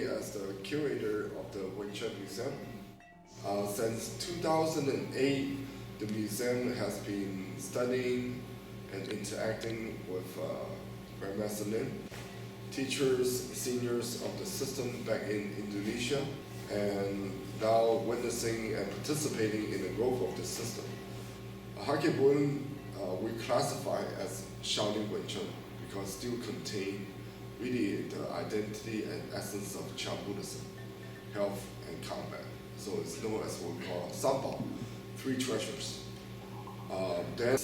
as the curator of the Wing Chun Museum. Since 2008, the museum has been studying and interacting with Grandmaster Lin, teachers, seniors of the system back in Indonesia, and now witnessing and participating in the growth of the system. Hakebun we classify as Shaolin Wing Chun because still contain really the identity and essence of Chan Buddhism, health and combat. So it's known as what we call Sanbao, three treasures. Then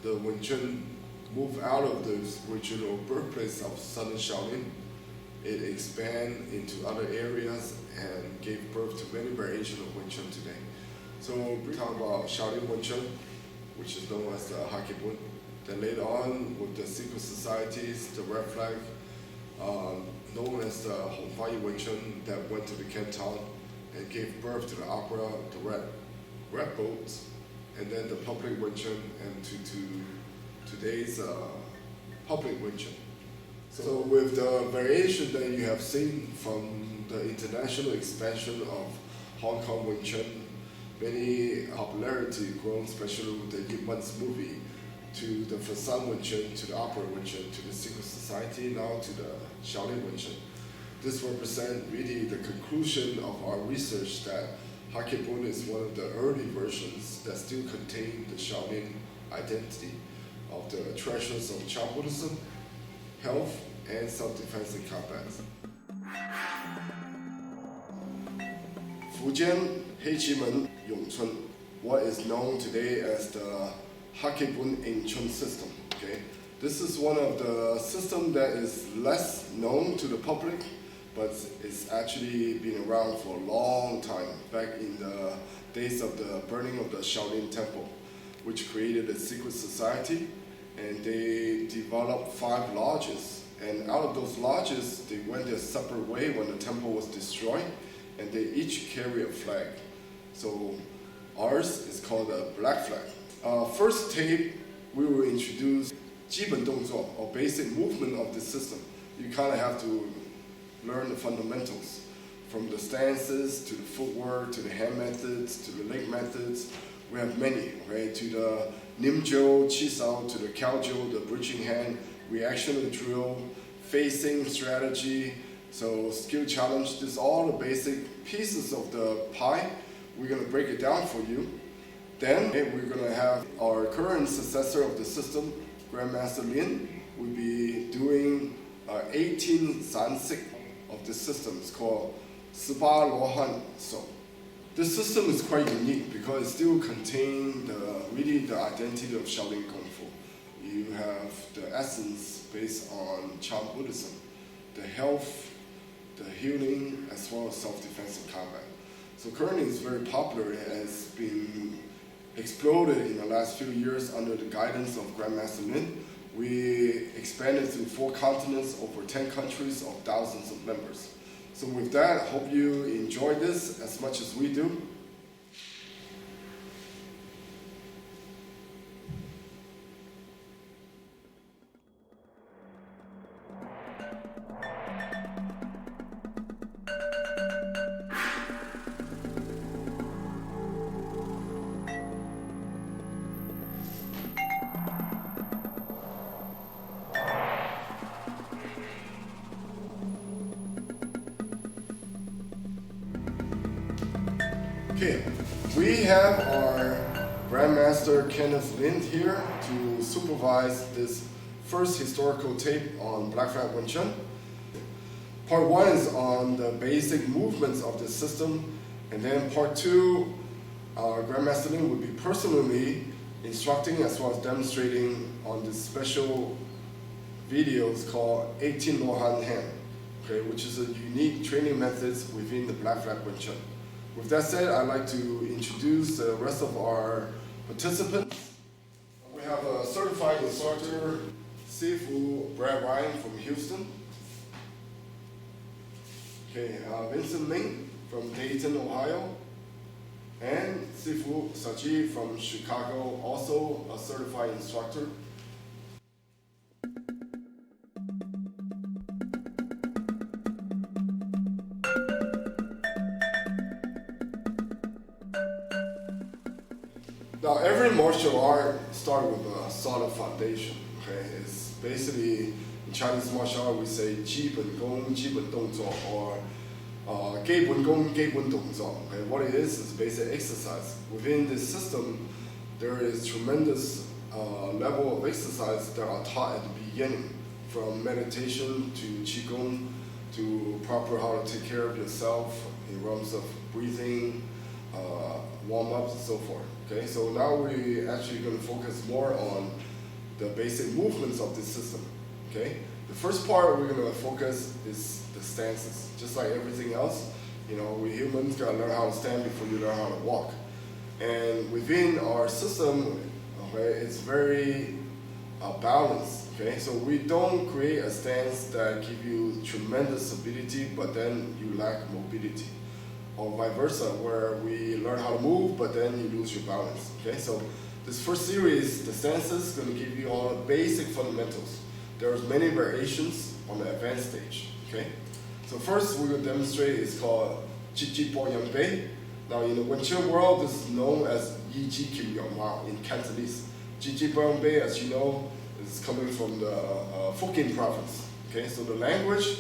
the Wing Chun moved out of the original birthplace of Southern Shaolin. It expanded into other areas and gave birth to many variations of Wing Chun today. So we talk about Shaolin Wing Chun, which is known as the Hakebun. Then later on, with the secret societies, the Red Flag, known as the Hongfai Wing Chun, that went to the Canton and gave birth to the opera, the Red Boats, and then the public Wing Chun, and to today's public Wing Chun. So with the variation that you have seen from the international expansion of Hong Kong Wing Chun, many popularity grown, especially with the Yip Man's movie, to the Fasan Wing Chun, to the Opera Wing Chun, to the Secret Society, now to the Shaolin Wing Chun. This represents really the conclusion of our research that Hakebun is one of the early versions that still contain the Shaolin identity of the treasures of Chan Buddhism, health, and self-defense and combat. Fujian Heiqimen Yongchun, what is known today as the Hakebun in Chun system. Okay? This is one of the systems that is less known to the public, but it's actually been around for a long time, back in the days of the burning of the Shaolin Temple, which created a secret society, and they developed 5 lodges. And out of those lodges, they went their separate way when the temple was destroyed, and they each carry a flag. So ours is called a black flag. First tape, we will introduce 基本动作 or basic movement of the system. You kind of have to learn the fundamentals, from the stances to the footwork to the hand methods to the leg methods. We have many, right? To the Nimjo, Chisao, to the Kaojo, the bridging hand, reactional drill, facing strategy, so skill challenge. This is all the basic pieces of the pie. We're going to break it down for you. Then we're going to have our current successor of the system, Grandmaster Lin, will be doing 18 Zansik of the system. It's called 18 罗汉手. This system is quite unique because it still contains really the identity of Shaolin Kung Fu. You have the essence based on Chan Buddhism, the health, the healing, as well as self-defense and combat. So currently it's very popular. It has been exploded in the last few years under the guidance of Grandmaster Lin. We expanded to 4 continents, over 10 countries, of thousands of members. So with that, I hope you enjoy this as much as we do. Okay, we have our Grandmaster Kenneth Lin here to supervise this first historical tape on Black Flag Wing Chun. Part 1 is on the basic movements of the system, and then part 2, our Grandmaster Lin will be personally instructing as well as demonstrating on this special videos called 18 Lohan Hand, okay, which is a unique training methods within the Black Flag Wing Chun. With that said, I'd like to introduce the rest of our participants. We have a certified instructor, Sifu Brad Ryan from Houston. Okay, Vincent Ling from Dayton, Ohio. And Sifu Saji from Chicago, also a certified instructor. Now, every martial art starts with a solid foundation. Okay, it's basically in Chinese martial art we say 基本功,基本动作, or 基本功,基本动作. Okay, what it is basic exercise. Within this system, there is tremendous level of exercise that are taught at the beginning, from meditation to qigong to proper how to take care of yourself in realms of breathing, warm-ups and so forth. Okay, so now we're actually going to focus more on the basic movements of this system. Okay, the first part we're going to focus is the stances. Just like everything else, you know, we humans got to learn how to stand before you learn how to walk. And within our system, okay, it's very balanced. Okay, so we don't create a stance that give you tremendous stability, but then you lack mobility, or vice versa, where we learn how to move, but then you lose your balance. Okay, so this first series, the stances, is going to give you all the basic fundamentals. There's many variations on the advanced stage. Okay, so first we're going to demonstrate is called Ji Ji Po Yang Bei. Now in the Wing Chun world, this is known as Yi Ji Kim Yong Ma in Cantonese. Ji Ji Po Yang Bei, as you know, is coming from the Fujian province. Okay, so the language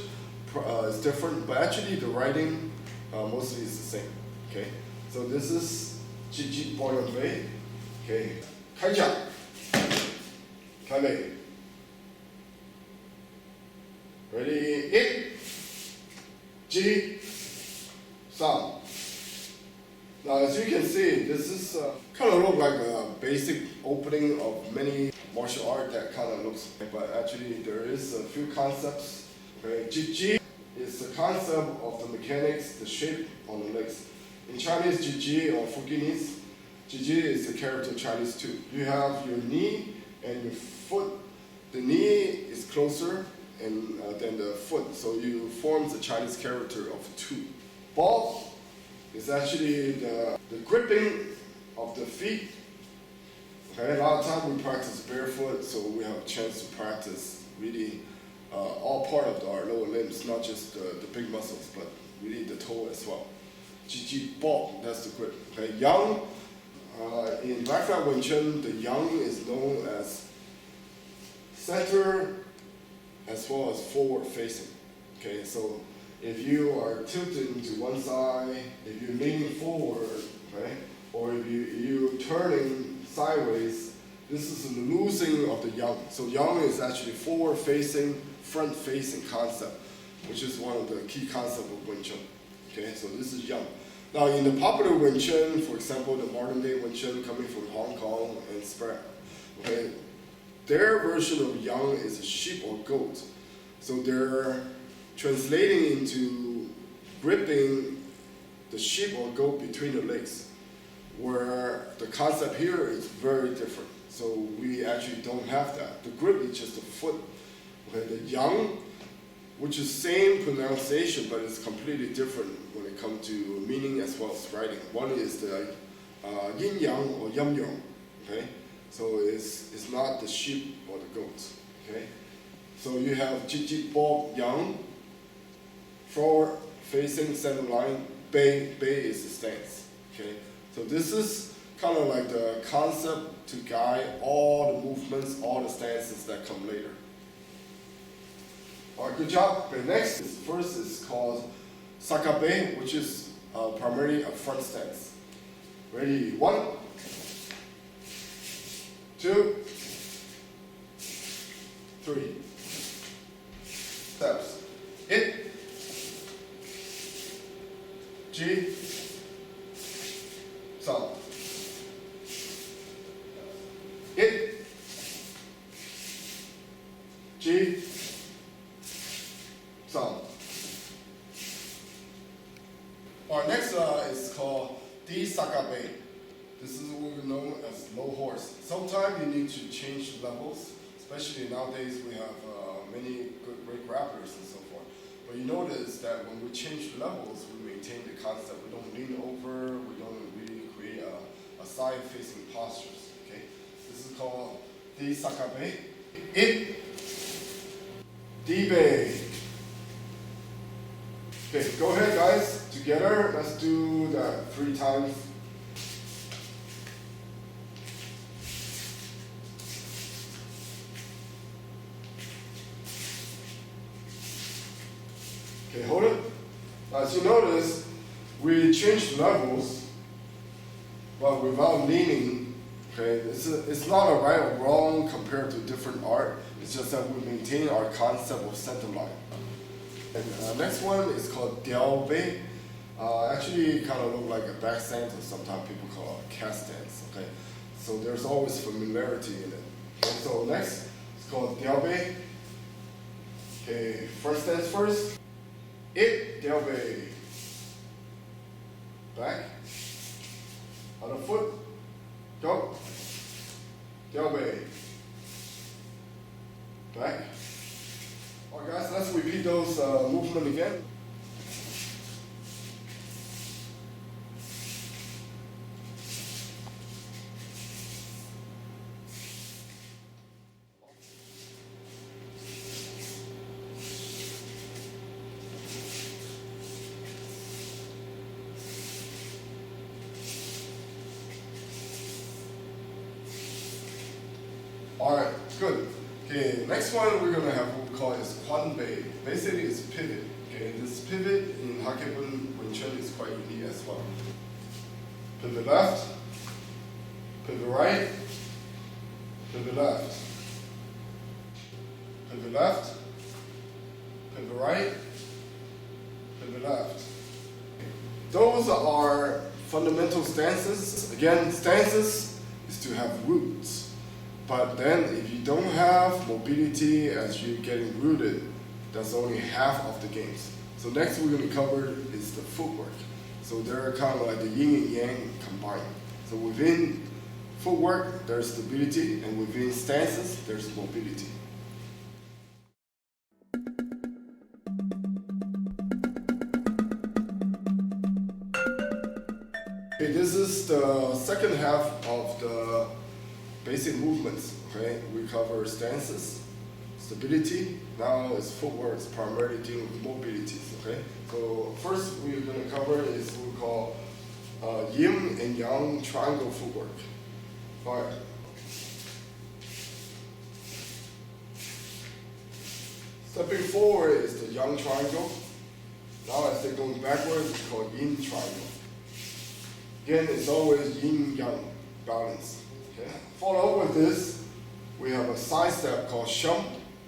is different, but actually the writing mostly is the same. Okay, so this is Ji Ji Po Yang Bei. Okay, 开架，开背。Ready, 1, Ji, 3. Now, as you can see, this is kind of look like a basic opening of many martial art that kind of looks, but actually there is a few concepts. Okay, Ji Ji is the concept of the mechanics, the shape on the legs. In Chinese, Ji Ji or Fujianese, Ji Ji is the character of Chinese too. You have your knee and your foot. The knee is closer and than the foot, so you form the Chinese character of 2. Ball is actually the gripping of the feet. Okay, a lot of time we practice barefoot, so we have a chance to practice really all part of our lower limbs, not just the big muscles, but really the toe as well. Ji Ji Ball, that's the grip. Okay, Yang, in Blackflag Wing Chun, the Yang is known as center as well as forward facing. Okay, so if you are tilting to one side, if you're leaning forward, okay, or if you're turning sideways, this is the losing of the yang. So yang is actually forward facing, front facing concept, which is one of the key concepts of Wing Chun. Okay, so this is yang. Now in the popular Wing Chun, for example, the modern day Wing Chun coming from Hong Kong and spread, okay, their version of yang is a sheep or goat. So they're translating into gripping the sheep or goat between the legs, where the concept here is very different. So we actually don't have that. The grip is just the foot. Okay, the yang, which is same pronunciation, but it's completely different when it comes to meaning as well as writing. One is the yin yang or yum yang. Okay, so it's not the sheep or the goat. Okay, so you have Ji Ji Po Yang, forward facing center line. Bei is the stance. Okay, so this is kind of like the concept to guide all the movements, all the stances that come later. All right, good job. Okay, next is first is called Sakabe, which is primarily a front stance. Ready? 1, 2, 3. Steps. 1, Ji, 3. 1, Ji, 3. Our next is called Di Sakabe. This is what we know as low horse. Sometimes you need to change levels, especially nowadays we have many great grapplers and so forth. But you notice that when we change levels, we maintain the concept. We don't lean over, we don't really create a side-facing postures. Okay, this is called Di Sakabe. 1, Di Bei. Okay, go ahead guys, together, let's do that 3 times. you notice, we changed levels, but without leaning. Okay, it's not a right or wrong compared to different art. It's just that we maintain our concept of center line. And next one is called Diao Bei. Actually, kind of look like a back stance, or sometimes people call it a cat stance. Okay, so there's always familiarity in it. Okay, so next, it's called Diao Bei. Okay, front stance first. Diao Bei. Back. Other foot. Go. Diao Bei. Back. Alright guys, let's repeat those movements again. Alright, good. Okay, next one we're gonna have what we call is Chun Bei. Basically it's pivot. Okay, this pivot in Hakebun Wing Chun is quite unique as well. Pivot left, pivot right, pivot left, pivot left, pivot right, pivot left. Those are fundamental stances. Again, stances is to have roots. But then if you don't have mobility as you're getting rooted, that's only half of the games. So next we're going to cover is the footwork. So they're kind of like the yin and yang combined. So within footwork, there's stability, and within stances, there's mobility. Okay, this is the second half of the basic movements. Okay, we cover stances, stability. Now it's footwork. It's primarily dealing with mobilities. Okay, so first we're going to cover is what we call yin and yang triangle footwork. All right. Stepping forward is the yang triangle. Now as they're going backwards, it's called yin triangle. Again, it's always yin yang balance. Okay. Follow up with this, we have a side step called Shum.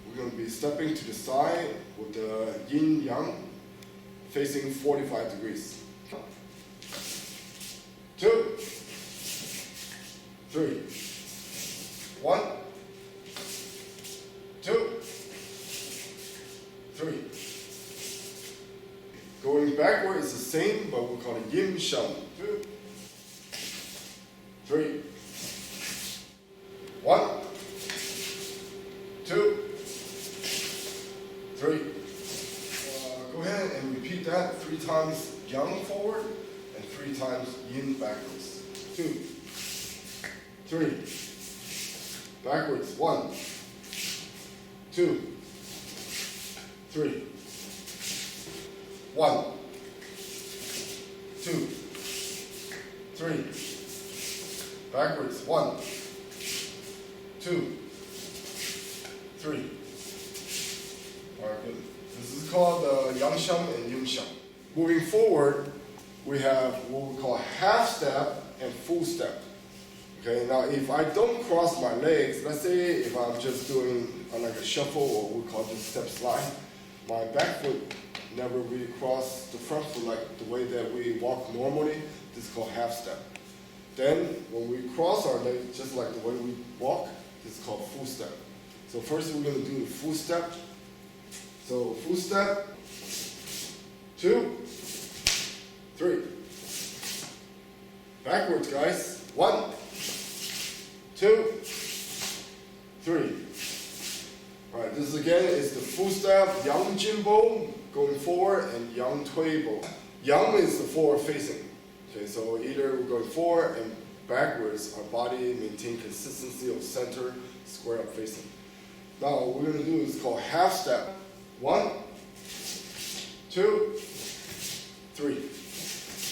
We're going to be stepping to the side with the yin yang facing 45 degrees. 2, 3, 1, 2, 3. Going backward is the same, but we call it yin shum. 2, 3, 1, 2, 3. Go ahead and repeat that 3 times yang forward and 3 times yin backwards. 2, 3. Backwards. 1, 2, 3. 1, 2, 3. Backwards. 1, 2, 3. Alright, good. This is called yang shum and yin shum. Moving forward, we have what we call half step and full step. Okay, now if I don't cross my legs, let's say if I'm just doing like a shuffle or we call this step slide, my back foot never really cross the front foot like the way that we walk normally. This is called half step. Then when we cross our legs, just like the way we walk, this is called full step. So first we're going to do the full step. So full step, 2, 3. Backwards, guys. 1, 2, 3. All right, this again is the full step, yang jinbo, going forward, and yang tuibo. Yang is the forward facing. Okay, so either we're going forward and backwards, our body maintain consistency of center, square up facing. Now what we're going to do is called half step. 1, 2, 3.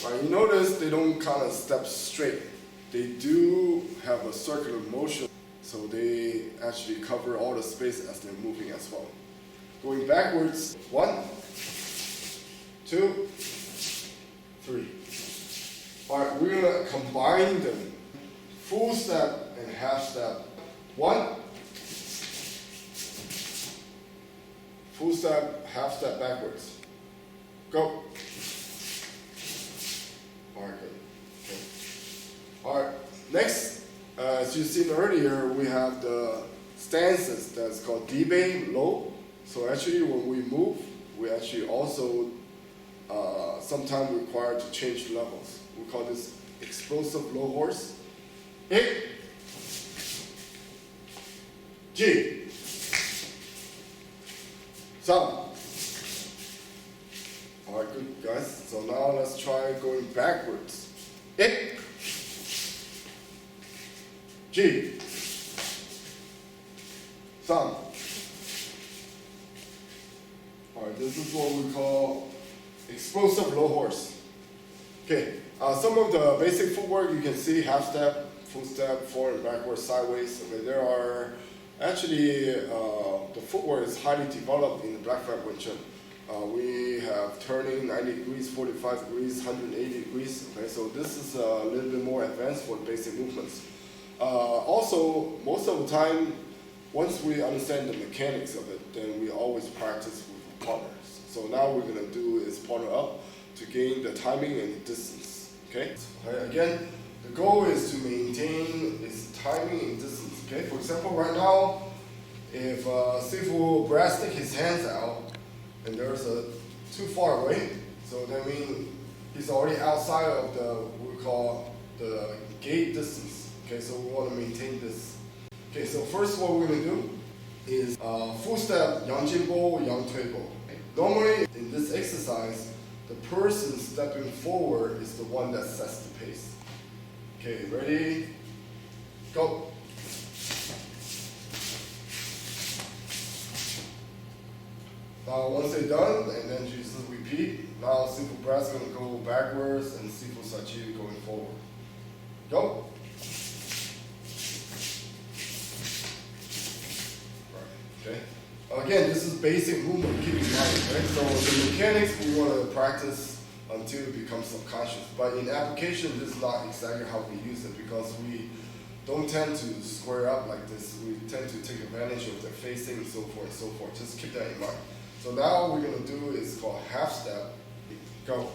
Right, you notice they don't kind of step straight. They do have a circular motion, so they actually cover all the space as they're moving as well. Going backwards, 1, 2, we're gonna combine them. Full step and half step. 1. Full step, half step backwards. Go. Alright, good. Okay. Alright, next, as you've seen earlier, we have the stances that's called D-Bay, low. So actually when we move, we actually also sometimes require to change levels. We call this explosive low horse. 1, G, 3. Alright, good guys. So now let's try going backwards. 1, G, 3. Alright, this is what we call explosive low horse. Okay, some of the basic footwork you can see: half step, full step, forward and backwards, sideways. Okay, there are actually the footwork is highly developed in the black flag Wing Chun. We have turning 90 degrees, 45 degrees, 180 degrees. Okay, so this is a little bit more advanced for basic movements. Also, most of the time, once we understand the mechanics of it, then we always practice with partners. So now we're gonna do is partner up to gain the timing and distance. Okay. Again, the goal is to maintain its timing and distance. Okay. For example, right now, if Sifu Brass stick his hands out and there's a too far away, so that means he's already outside of the what we call the gate distance. Okay. So we want to maintain this. Okay. So first, what we're gonna do is full step Yang Jin Bo, Yang Tui Bo. Normally, in this exercise, the person stepping forward is the one that sets the pace. Okay, ready? Go. Now, once they're done, and then you just repeat. Now, Sifu Brass is going to go backwards, and Sifu Sachi going forward. Go. Right, okay. Again, this is basic movement, keep in mind, right? So the mechanics we want to practice until it becomes subconscious. But in application, this is not exactly how we use it, because we don't tend to square up like this. We tend to take advantage of the facing and so forth and so forth. Just keep that in mind. So now what we're going to do is called half step. Go.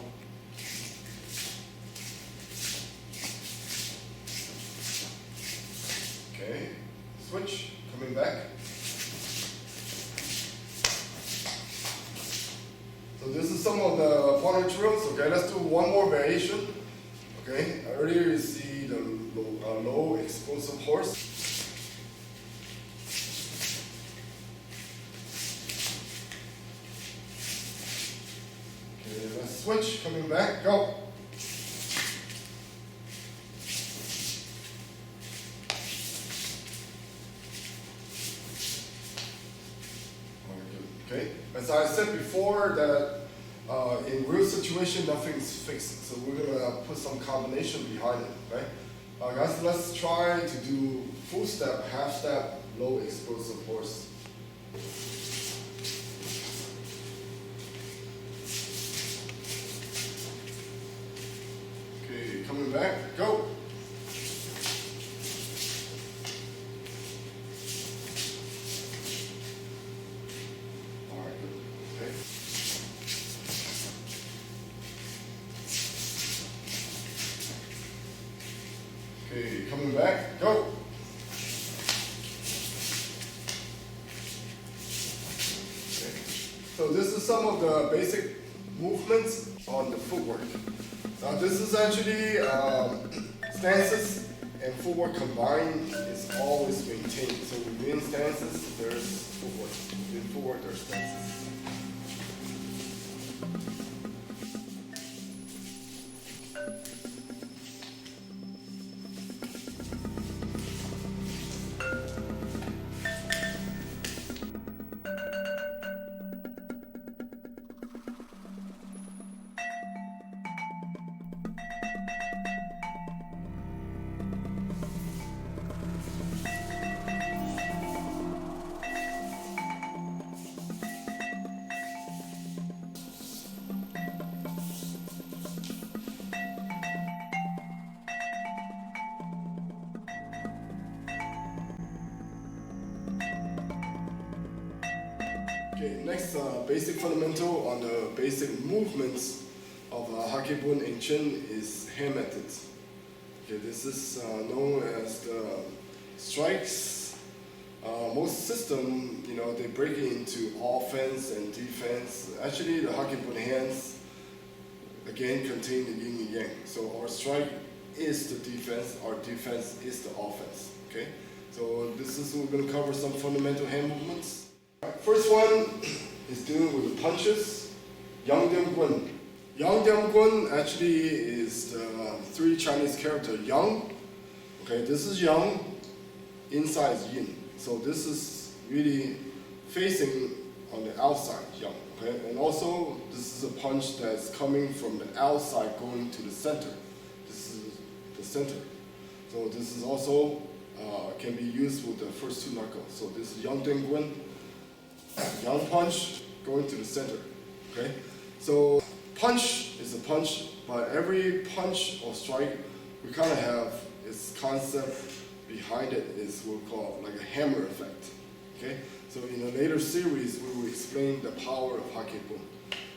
Okay, switch, coming back. So this is some of the partner drills. Okay, let's do one more variation. Okay, earlier you see the low explosive horse. Okay, let's switch, coming back, go. Okay, as I said before, that in real situation, nothing's fixed. So we're gonna put some combination behind it, right? Guys, let's try to do full step, half step, low explosive horse. Okay, coming back, go. Okay, coming back, go. Okay. So this is some of the basic movements on the footwork. Now this is actually stances and footwork combined is always maintained. So within stances, there's footwork. Within footwork, there's stances. Okay, next basic fundamental on the basic movements of Hakebun in Chun is hand methods. Okay, this is known as the strikes. Most system, they break it into offense and defense. Actually, the Hakebun hands again contain the yin and yang. So our strike is the defense, our defense is the offense. Okay, so this is we're going to cover some fundamental hand movements. First one is dealing with the punches. Yang Gun. Yang Gun actually is the three Chinese character Yang. Okay, this is Yang, inside is Yin. So this is really facing on the outside, Yang. Okay, and also this is a punch that's coming from the outside going to the center. This is the center. So this is also can be used with the first two knuckles. So this is Yang Gun. Yang punch going to the center. Okay, so punch is a punch, but every punch or strike we kind of have its concept behind it is what we call like a hammer effect. Okay, so in a later series we will explain the power of Hakebun.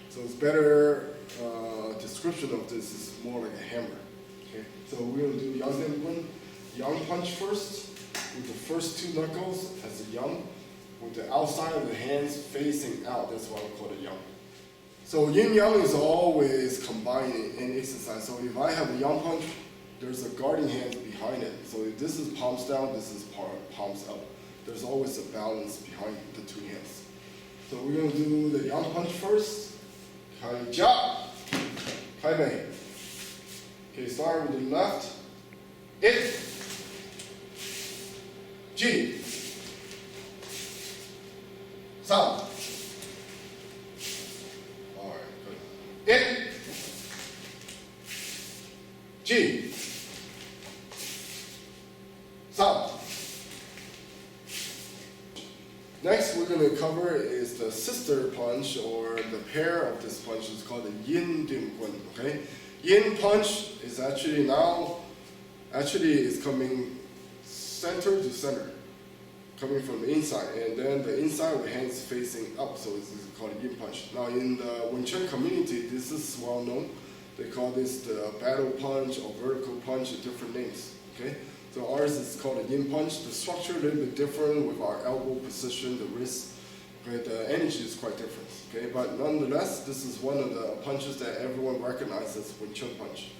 So it's better description of this is more like a hammer. Okay, so we're gonna do Yang Gun, Yang punch first with the first two knuckles as a Yang, with the outside of the hands facing out. That's why we call it Yang. So yin yang is always combined in exercise. So if I have a Yang punch, there's a guarding hand behind it. So if this is palms down, this is palms up. There's always a balance behind the two hands. So we're going to do the Yang punch first. Kai jia, kai mei. Okay, start with the left. It, ji, san. Alright, good. It, ji, san. Next we're going to cover is the sister punch, or the pair of this punch is called the yin dim gun. Okay, yin punch is actually is coming center to center, coming from the inside, and then the inside of the hands facing up. So this is called a yin punch. Now in the Wing Chun community, this is well known. They call this the battle punch or vertical punch, different names. Okay. So ours is called a yin punch. The structure a little bit different with our elbow position, the wrist. Okay, the energy is quite different. Okay, but nonetheless, this is one of the punches that everyone recognizes as Wing Chun punch.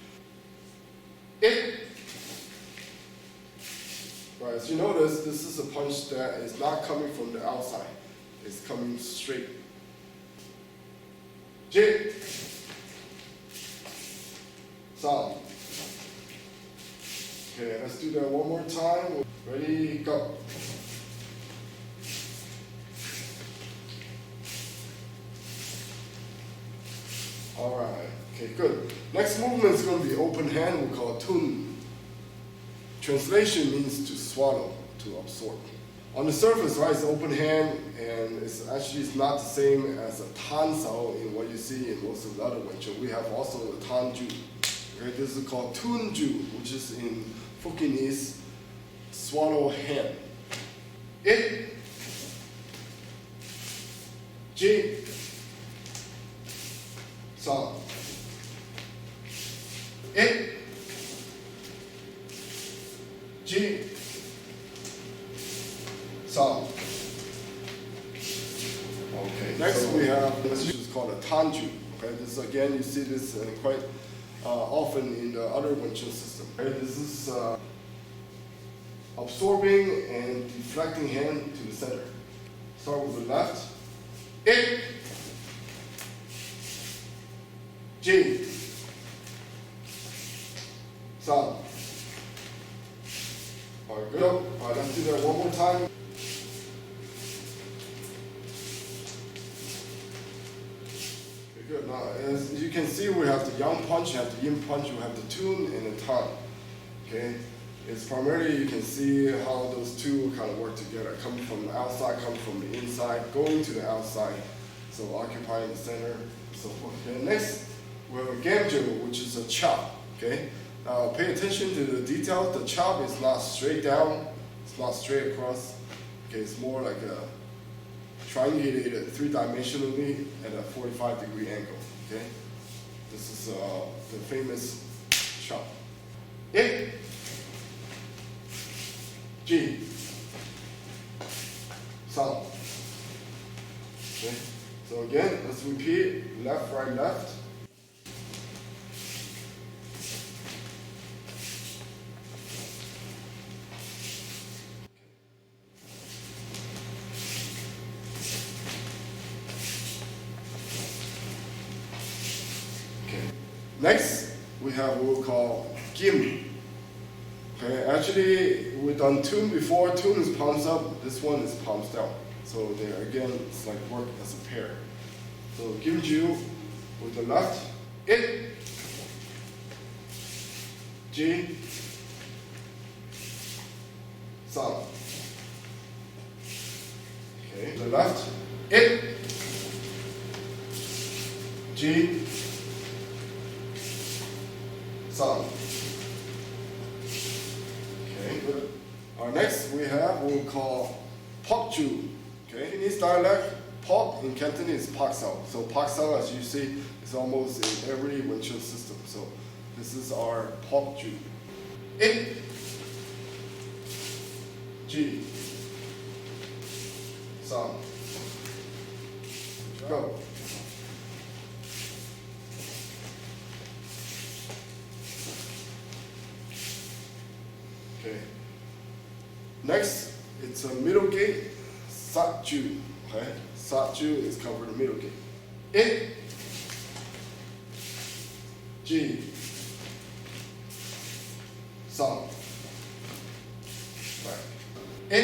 It. Right, as you notice, this is a punch that is not coming from the outside. It's coming straight. Ji. San. Okay, let's do that one more time. Ready, go. Alright, okay, good. Next movement is going to be open hand, we call it Chun. Translation means to swallow, to absorb. On the surface, right, it's open hand, and it's not the same as a tan sao in what you see in most of the other Wing Chun. We have also the tan ju. Okay, this is called Tun ju, which is in Fukinese, swallow hand. It, ji, san. It, ji, san. Okay, next we have this, which is called a tanju. Okay, this again, you see this quite often in the other Wing Chun system. Okay, this is absorbing and deflecting hand to the center. Start with the left. It, ji, san. All right, good. All right, let's do that one more time. Good. Now, as you can see, we have the Yang punch, you have the Yin punch, we have the Tun and the Tan. Okay, it's primarily you can see how those two kind of work together, coming from the outside, coming from the inside, going to the outside, so occupying the center, and so forth. Okay, next we have a Gamjo, which is a chop. Okay, now pay attention to the details. The chop is not straight down, it's not straight across. Okay, it's more like a triangulated three-dimensionally at a 45-degree angle. Okay, this is the famous shot. 1, G, 3. Okay, so again, let's repeat: left, right, left. Next, we have what we call Gim. Okay, actually, we've done Chun before. Chun is palms up. This one is palms down. So there again, it's like work as a pair. So Gimju with the left, 1, G, 3. Okay, the left, 1, G, 3. Okay, good. Our next we have what we call Pokju. Okay, Cantonese dialect, Pok in Cantonese is Pak Sao. So Pak Sao, as you see, is almost in every Wing Chun system. So this is our Pokju. 1, G, 3. Go. Okay. Next, it's a middle gate, Satju. Okay, Satju is covered in middle gate. 1, G, 3. Right. 1,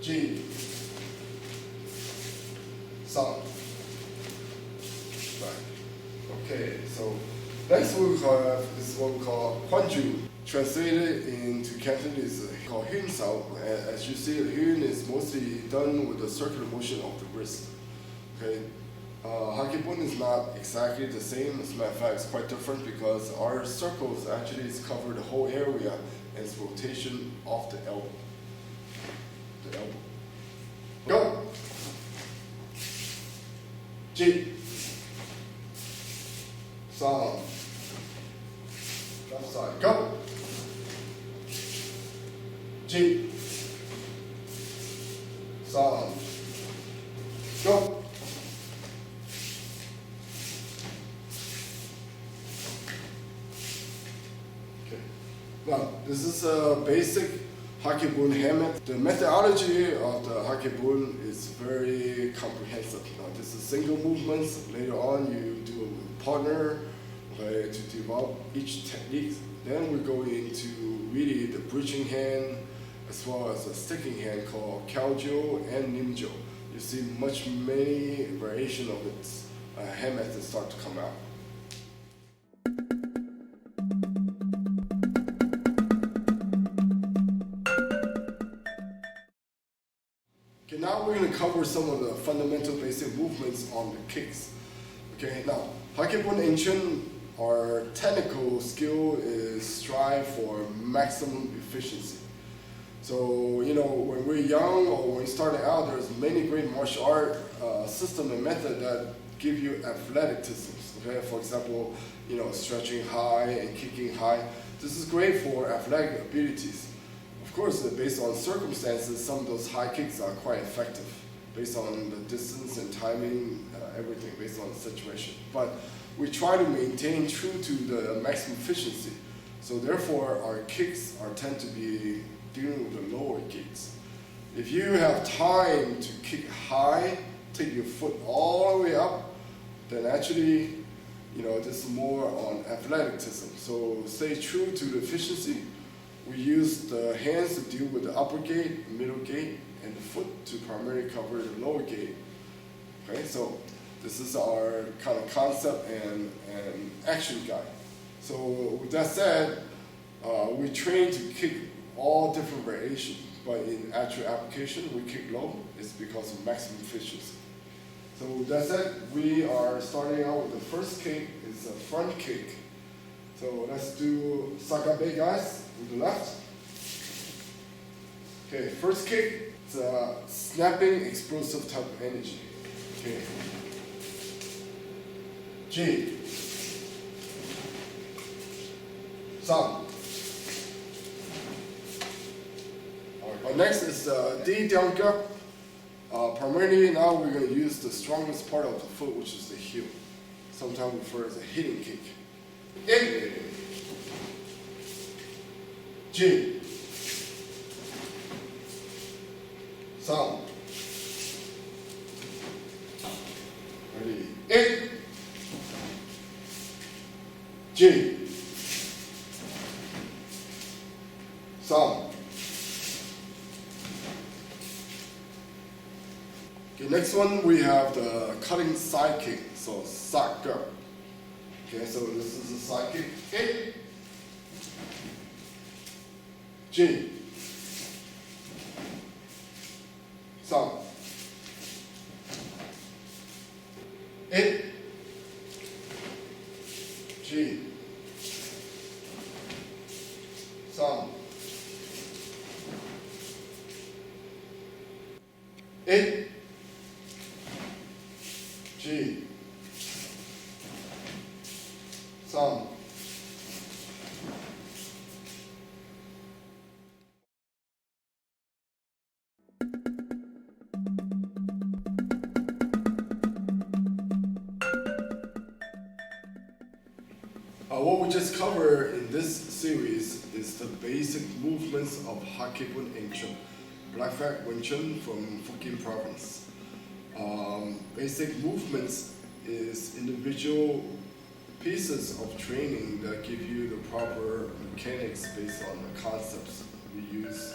G, 3. Right. Okay, so next we have is what we call Huanju. Translated into Cantonese is called Hyun Sao. As you see, the Hyun is mostly done with the circular motion of the wrist. Okay, Hakibun is not exactly the same. As a matter of fact, it's quite different because our circles actually cover the whole area and it's rotation off the elbow. The elbow. Go. G. Song. Left side. Go. G. Song. Go. Okay. Now, this is a basic Hakibun hammock. The methodology of the Hakibun is very comprehensive. This is single movements. Later on, you do it with a partner, okay, to develop each technique. Then we go into really the bridging hand as well as a sticking hand called Kyaojo and Nimjo. You see many variation of its hand methods start to come out. Okay, now we're going to cover some of the fundamental basic movements on the kicks. Okay, now Hakibun in Chun, our technical skill is strive for maximum efficiency. So, you know, when we're young or when we started out, there's many great martial art system and method that give you athleticism. Okay, for example, you know, stretching high and kicking high. This is great for athletic abilities. Of course, based on circumstances, some of those high kicks are quite effective, based on the distance and timing, everything based on the situation. But we try to maintain true to the maximum efficiency. So therefore, our kicks tend to be dealing with the lower kicks. If you have time to kick high, take your foot all the way up, then actually, you know, this is more on athleticism. So stay true to the efficiency. We use the hands to deal with the upper gate, middle gate, and the foot to primarily cover the lower gate. Okay, so this is our kind of concept and action guide. So with that said, we train to kick all different variations, but in actual application, we kick low. It's because of maximum efficiency. So with that said, we are starting out with the first kick. It's a front kick. So let's do Sakabe, guys, with the left. Okay, first kick, It's a snapping, explosive type of energy. Okay. G. Sun. Alright, next is D down gap. Primarily now we're going to use the strongest part of the foot, which is the heel. Sometimes referred as a hitting kick. In. G. Sun. Ready. In. G. Sun. Okay, next one we have the cutting side kick, so side girl. Okay, so this is a side kick. In. G. Sun. In. G. Sun. In. G. Sun. What we just covered in this series is the basic movements of Hakebun and Chun, Black Flag Wing Chun from Fujian province. Basic movements is individual pieces of training that give you the proper mechanics based on the concepts we use.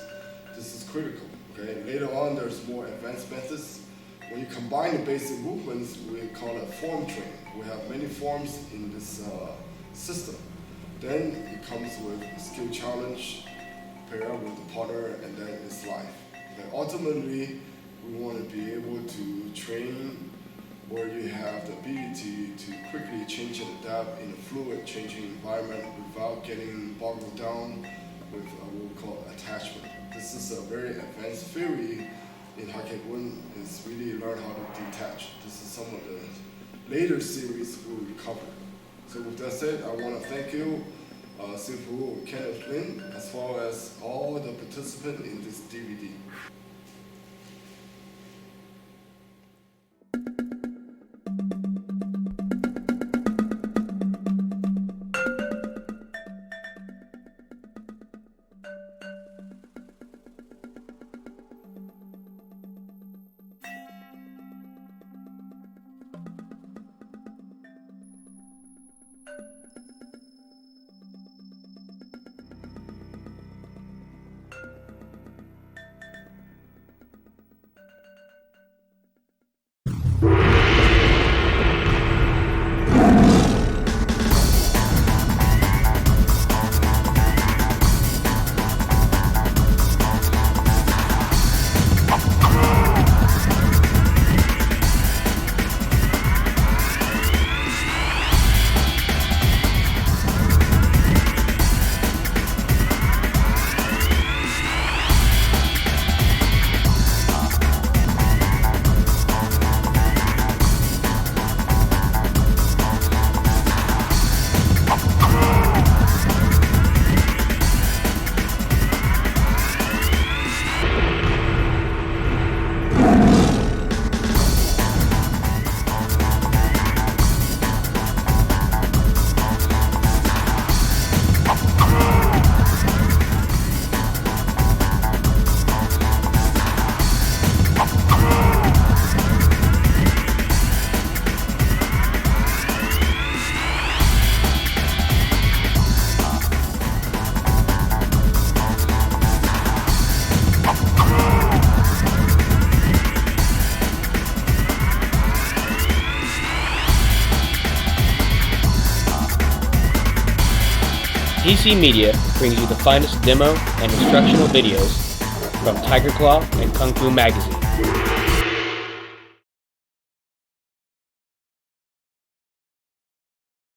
This is critical. Okay? Later on, there's more advanced methods. When you combine the basic movements, we call it form training. We have many forms in this system. Then it comes with a skill challenge, pair with a partner, and then it's life. And ultimately, we want to be able to train where you have the ability to quickly change and adapt in a fluid changing environment without getting bogged down with what we call attachment. This is a very advanced theory in Hakebun, is really learn how to detach. This is some of the later series we will cover. So with that said, I want to thank you, Sifu Kenneth Lin, as well as all the participants in this DVD. DC Media brings you the finest demo and instructional videos from Tiger Claw and Kung Fu Magazine.